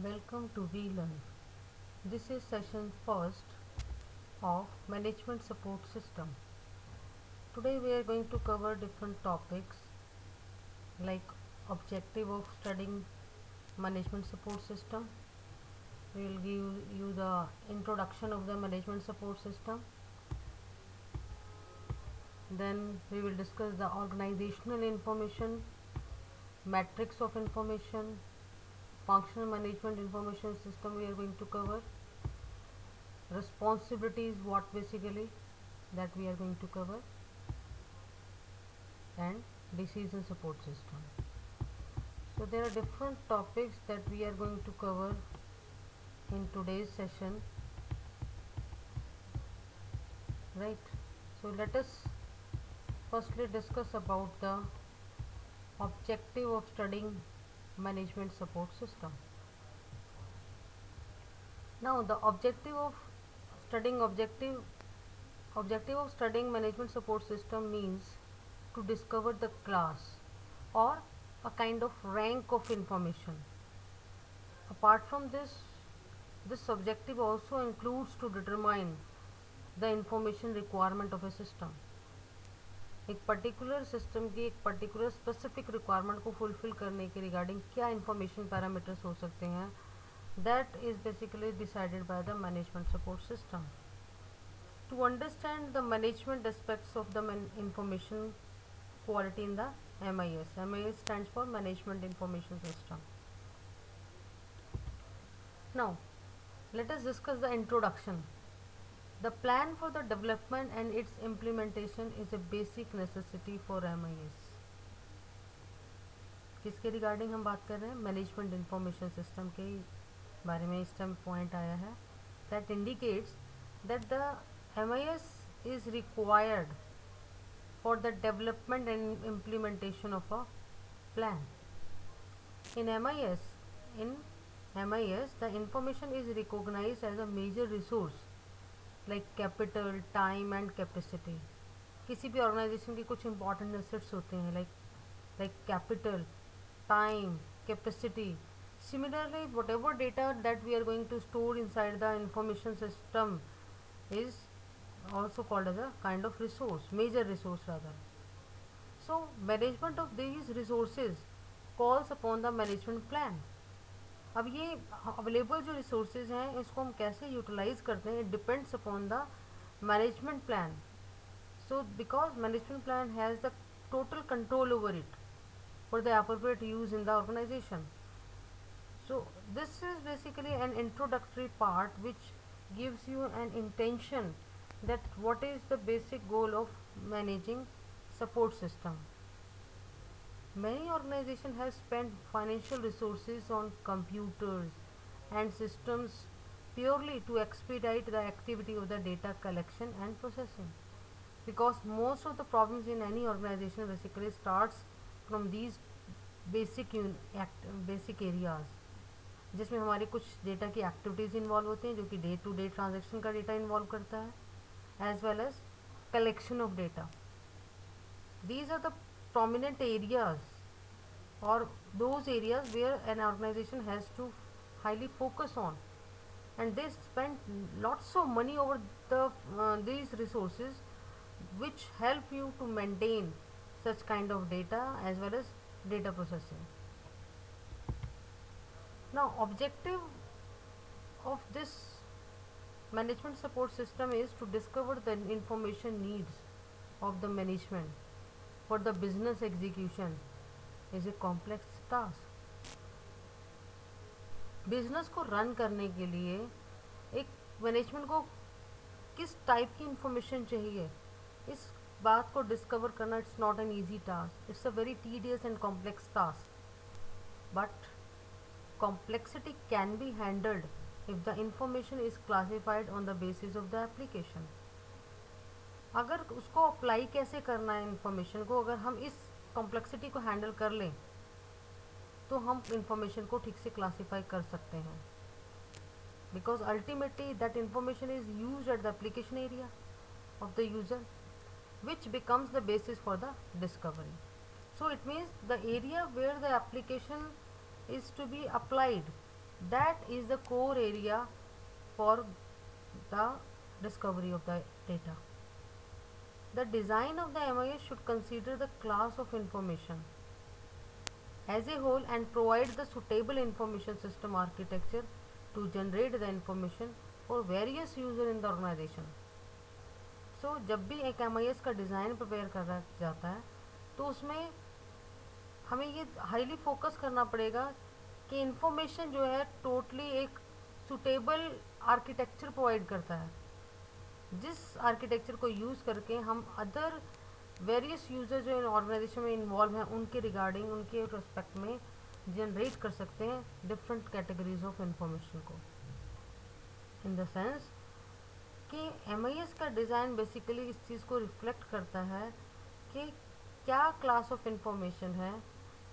Welcome to VLearn. This is session first of Management Support System. Today we are going to cover different topics like objective of studying Management Support System. We will give you the introduction of the Management Support System. Then we will discuss the organizational information, matrix of information, functional management information system we are going to cover. Responsibilities, what basically that we are going to cover, and decision support system. So there are different topics that we are going to cover in today's session, right? So let us firstly discuss about the objective of studying management support system. Now the objective of studying management support system means to discover the class or a kind of rank of information. Apart from this objective also includes to determine the information requirement of a system. एक particular system की एक particular specific requirement को fulfil करने के regarding क्या information parameters हो सकते हैं, that is basically decided by the management support system. To understand the management aspects of the information quality in the MIS. MIS stands for Management Information System. Now, let us discuss the introduction. The plan for the development and its implementation is a basic necessity for MIS. किसके regarding हम बात कर रहे हैं? Management information system के बारे में इस टाइम पॉइंट आया है. That indicates that the MIS is required for the development and implementation of a plan. In MIS, the information is recognized as a major resource like capital, time and capacity. किसी भी organisation की कुछ important assets होते हैं like capital, time, capacity. Similarly, whatever data that we are going to store inside the information system is also called as a kind of resource, major resource rather. So management of these resources calls upon the management plan. अब ये available जो resources हैं इसको हम कैसे utilise करते हैं, it depends upon the management plan. So because management plan has the total control over it for the appropriate use in the organization. So this is basically an introductory part which gives you an intention that what is the basic goal of managing support system. Many organizations have spent financial resources on computers and systems purely to expedite the activity of the data collection and processing, because most of the problems in any organization basically starts from these basic areas जिसमें हमारे कुछ data की activities involve होती हैं जो कि day to day transaction का data involve करता है, as well as collection of data. These are the prominent areas or those areas where an organization has to highly focus on, and they spend lots of money over these resources which help you to maintain such kind of data as well as data processing. Now, objective of this management support system is to discover the information needs of the management for the business execution is a complex task. Business को run करने के लिए एक management को किस type की information चाहिए, इस बात को डिस्कवर करना it's not an easy task. It's a very tedious and complex task, but complexity can be handled if the information is classified on the basis of the application. अगर उसको apply कैसे करना है इंफॉर्मेशन को, अगर हम इस कॉम्प्लेक्सिटी को हैंडल कर लें तो हम इंफॉर्मेशन को ठीक से क्लासीफाई कर सकते हैं, because ultimately that information is used at the application area of the user which becomes the basis for the discovery. So it means the area where the application is to be applied That is the core area for the discovery of the data. The design of the MIS should consider the class of information as a whole and provide the suitable information system architecture to generate the information for various users in the organization. So जब भी एक MIS का design prepare करा जाता है तो उसमें हमें ये हाईली फोकस करना पड़ेगा कि इंफॉर्मेशन जो है टोटली एक सुटेबल आर्किटेक्चर प्रोवाइड करता है, जिस आर्किटेक्चर को यूज़ करके हम अदर वेरियस यूज़र जो इन ऑर्गेनाइजेशन में इन्वॉल्व हैं उनके रिगार्डिंग उनके रेस्पेक्ट में जनरेट कर सकते हैं डिफरेंट कैटेगरीज ऑफ इंफॉर्मेशन को। इन द सेंस कि MIS का डिज़ाइन बेसिकली इस चीज़ को रिफ्लेक्ट करता है कि क्या क्लास ऑफ इंफॉर्मेशन है,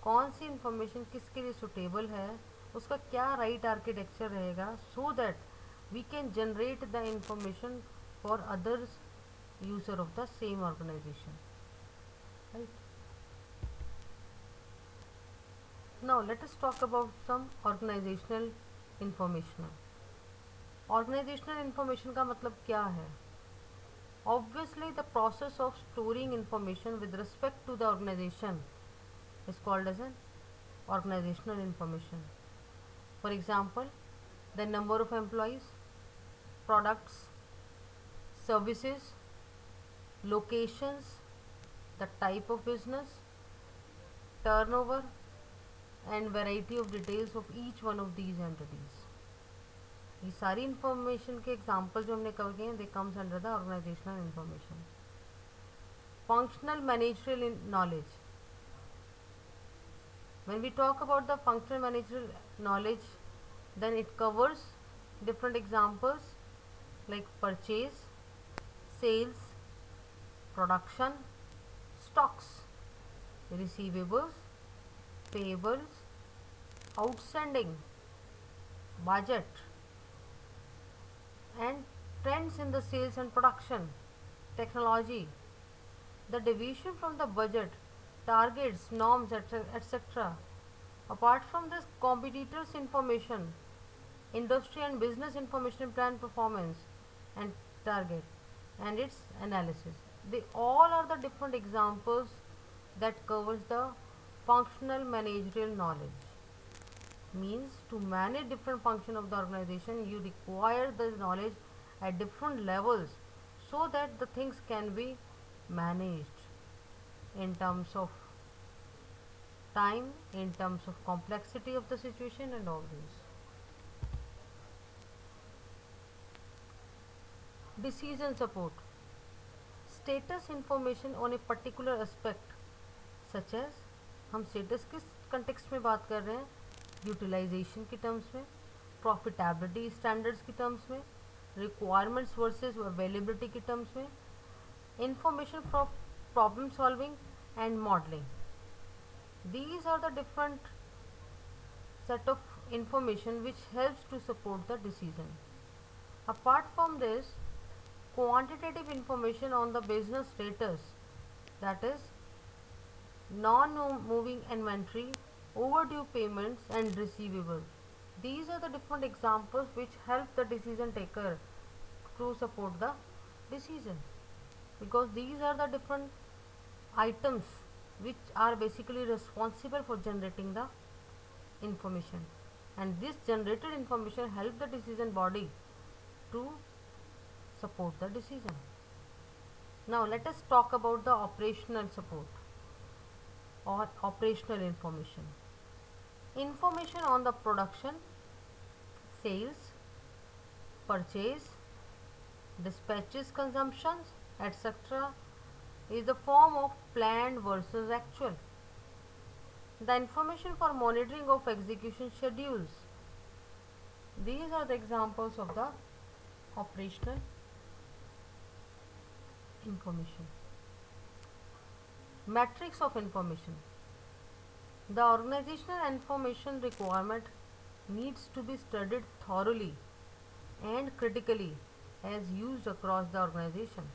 कौन सी इंफॉर्मेशन किसके लिए सुटेबल है, उसका क्या राइट आर्किटेक्चर रहेगा, so that we can generate the information for others user of the same organization, right? Now let us talk about some organizational information. Organizational information का मतलब क्या है? Obviously the process of storing information with respect to the organization is called as an organizational information. For example, the number of employees, products, services, locations, the type of business, turnover and variety of details of each one of these entities. ये सारी information के example जो हमने cover किए हैं they comes under the organizational information. Functional managerial knowledge. When we talk about the functional managerial knowledge, then it covers different examples like purchase, sales, production, stocks, receivables, payables, outstanding, budget, and trends in the sales and production, technology, the deviation from the budget, targets, norms, etc. Apart from this, competitors' information, industry and business information, plan performance and target, and its analysis. They all are the different examples that covers the functional managerial knowledge. Means to manage different function of the organization you require the knowledge at different levels so that the things can be managed in terms of time, in terms of complexity of the situation and all these. Decision support. Status information on a particular aspect such as हम status किस context में बात कर रहे हैं, utilisation की terms में, profitability standards की टर्म्स में, रिक्वायरमेंट्स वर्सेस अवेलेबिलिटी की टर्म्स में, information for problem solving and modelling. These are the different set of information which helps to support the decision. Apart from this, quantitative information on the business status, that is non-moving inventory, overdue payments and receivables. These are the different examples which help the decision taker to support the decision, because these are the different items which are basically responsible for generating the information, and this generated information help the decision body to support the decision. Now let us talk about the operational support or operational information. Information on the production, sales, purchase, dispatches, consumptions, etc. is the form of planned versus actual. The information for monitoring of execution schedules. These are the examples of the operational information. Matrix of information. The organizational information requirement needs to be studied thoroughly and critically as used across the organization.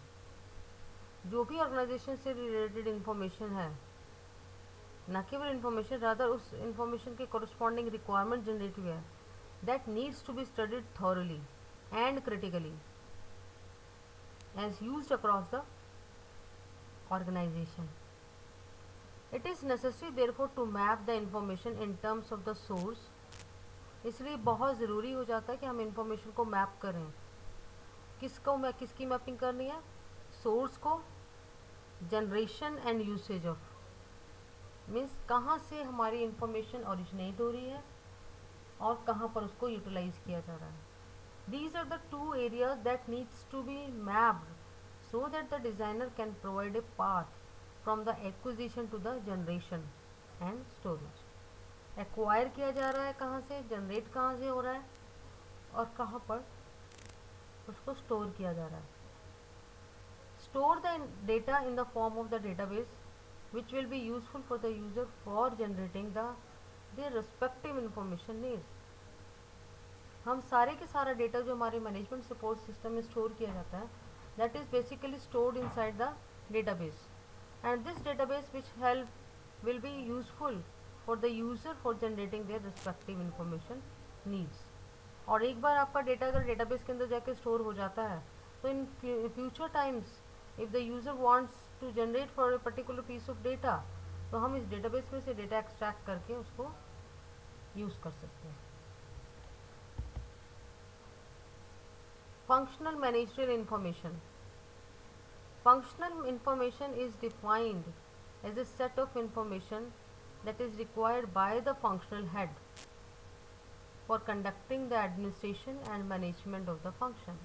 जो भी organisation से related information है, न केवल information, rather उस information के corresponding requirement generate हुआ है, that needs to be studied thoroughly and critically as used across the organization. It is necessary therefore to map the information in terms of the source. इसलिए बहुत ज़रूरी हो जाता है कि हम इंफॉर्मेशन को मैप करें. किसकी मैपिंग करनी है? सोर्स को, generation and usage of, means कहाँ से हमारी इंफॉर्मेशन ओरिजिनेट हो रही है और कहाँ पर उसको यूटिलाइज किया जा रहा है. These are the two areas that needs to be mapped so that the designer can provide a path from the acquisition to the generation and storage. Acquire किया जा रहा है कहाँ से, जनरेट कहाँ से हो रहा है और कहाँ पर उसको स्टोर किया जा रहा है. Store the data in the form of the database which will be useful for the user for generating their respective information needs. हम सारे के सारा डेटा जो हमारे मैनेजमेंट सपोर्ट सिस्टम में स्टोर किया जाता है, that is basically stored inside the database, and this database which help will be useful for the user for generating their respective information needs. और एक बार आपका डेटा अगर डेटाबेस के अंदर जाके स्टोर हो जाता है तो in future times if the user wants to generate for a particular piece of data, तो हम इस डेटाबेस में से डेटा एक्सट्रैक्ट करके उसको यूज़ कर सकते हैं. Functional managerial information. Functional information is defined as a set of information that is required by the functional head for conducting the administration and management of the function.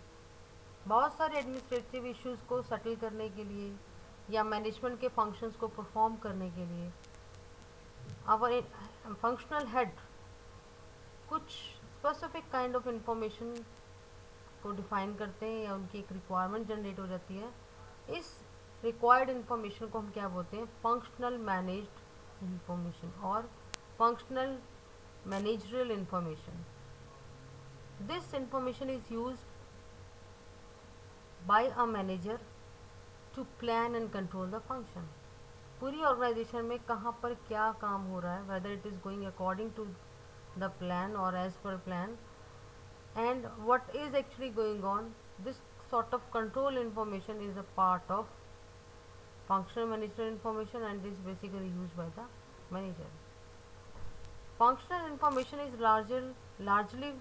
बहुत सारे administrative issues को settle करने के लिए या management के functions को perform करने के लिए आवर फंक्शनल हेड कुछ स्पेसिफिक काइंड ऑफ इंफॉर्मेशन को डिफाइन करते हैं या उनकी एक रिक्वायरमेंट जनरेट हो जाती है. इस रिक्वायर्ड इंफॉर्मेशन को हम क्या बोलते हैं? फंक्शनल मैनेज्ड इंफॉर्मेशन और functional managerial information. This information is used by a manager to plan and control the function. पूरी ऑर्गेनाइजेशन में कहाँ पर क्या काम हो रहा है, whether it is going according to the plan और as per plan, and what is actually going on. This sort of control information is a part of functional management information and is basically used by the manager. Functional information is largely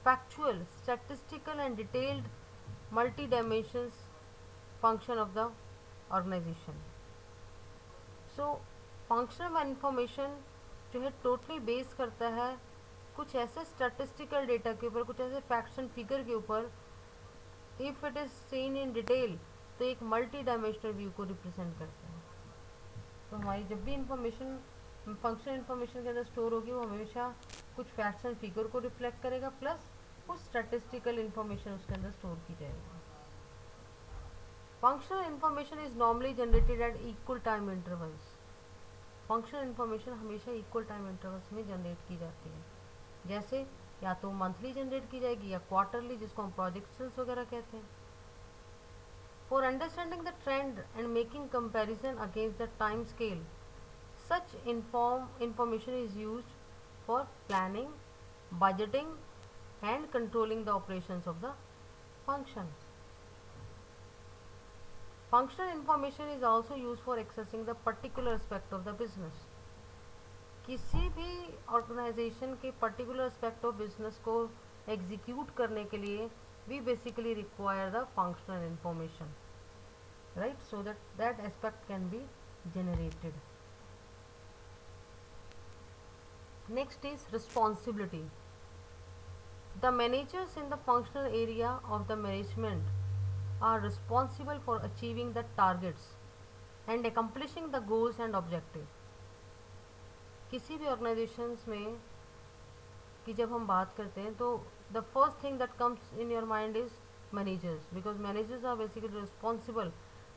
factual, statistical and detailed multi-dimensions function of the organization. So functional information जो है totally base करता है कुछ ऐसे statistical data के ऊपर, कुछ ऐसे फैक्ट्स एंड फिगर के ऊपर. If it is seen in detail तो एक मल्टी डायमेंशनल व्यू को रिप्रेजेंट करता है. तो हमारी जब भी इंफॉर्मेशन फंक्शनल इंफॉर्मेशन के अंदर स्टोर होगी वो हमेशा कुछ फैक्ट्स एंड फिगर को रिफ्लेक्ट करेगा प्लस कुछ स्टैटिस्टिकल इंफॉर्मेशन उसके अंदर स्टोर की जाएगी. Functional information is normally generated at equal time intervals. Functional information हमेशा इक्वल टाइम इंटरवल्स में जनरेट की जाती है. जैसे या तो मंथली जनरेट की जाएगी या क्वार्टरली, जिसको हम प्रोजेक्शंस वगैरह कहते हैं. For understanding the trend and making comparison against the time scale, such information is used for planning, budgeting and controlling the operations of the function. Functional information is also use for accessing the particular aspect of the business. किसी भी organization के particular aspect of business को execute करने के लिए we basically require the functional information, right, so that aspect can be generated. Next is responsibility. The managers in the functional area of the management are responsible for achieving the targets and accomplishing the goals and objectives. किसी भी organisations में कि जब हम बात करते हैं तो the first thing that comes in your mind is managers, because managers are basically responsible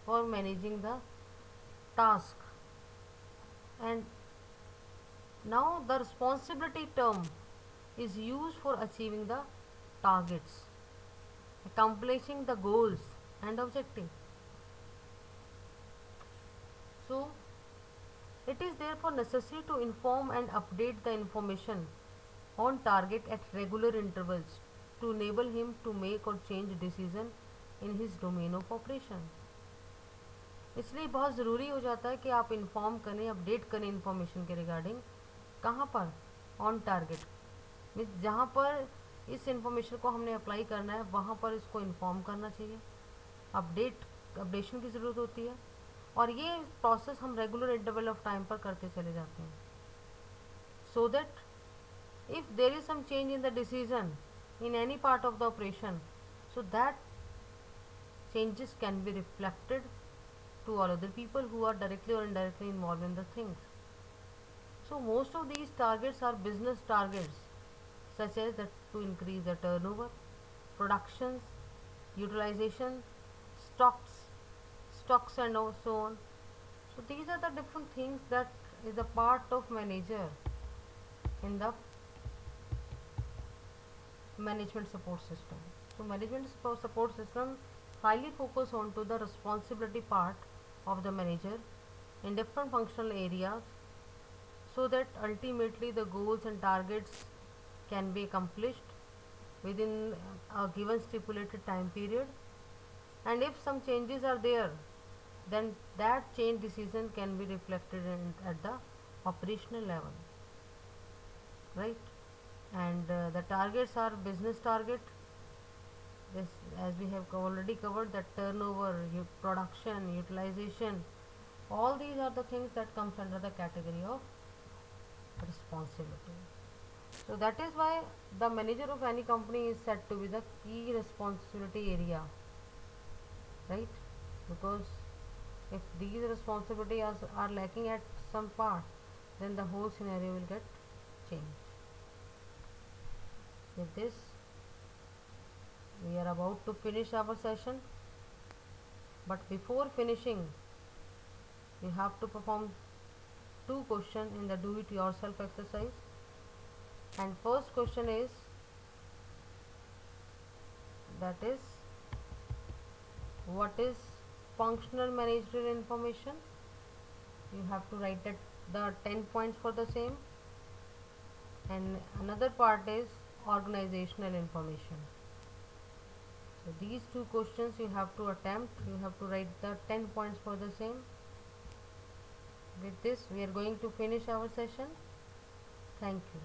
for managing the task. And now the responsibility term is used for achieving the targets, accomplishing the goals and objective. So it is therefore necessary to inform and update the information on target at regular intervals to enable him to make or change decision in his domain of operation. इसलिए बहुत ज़रूरी हो जाता है कि आप inform करें, update करें इन्फॉर्मेशन के रिगार्डिंग, कहाँ पर, ऑन टारगेट, मीन्स जहाँ पर इस इन्फॉर्मेशन को हमने अप्लाई करना है वहाँ पर इसको इन्फॉर्म करना चाहिए, अपडेशन की ज़रूरत होती है, और ये प्रोसेस हम रेगुलर इंटरवल ऑफ टाइम पर करते चले जाते हैं, so that if there is some change in the decision in any part of the operation, so that changes can be reflected to all other people who are directly or indirectly involved in the things. So most of these targets are business targets, such as that to increase the turnover, productions, utilization, stocks and so on. So these are the different things that is a part of manager in the management support system. So management support system highly focus on to the responsibility part of the manager in different functional areas, so that ultimately the goals and targets can be accomplished within a given stipulated time period, and if some changes are there, then that change decision can be reflected at the operational level, right? And the targets are business target, this, as we have already covered, that turnover, production, utilization, all these are the things that comes under the category of responsibility. So that is why the manager of any company is said to be the key responsibility area, right? Because if these responsibilities are lacking at some part, then the whole scenario will get changed. With this, we are about to finish our session, but before finishing, you have to perform two questions in the do it yourself exercise. And first question is, that is, what is functional managerial information? You have to write that the 10 points for the same. And another part is organizational information. So these two questions you have to attempt, you have to write the 10 points for the same. With this, we are going to finish our session. Thank you.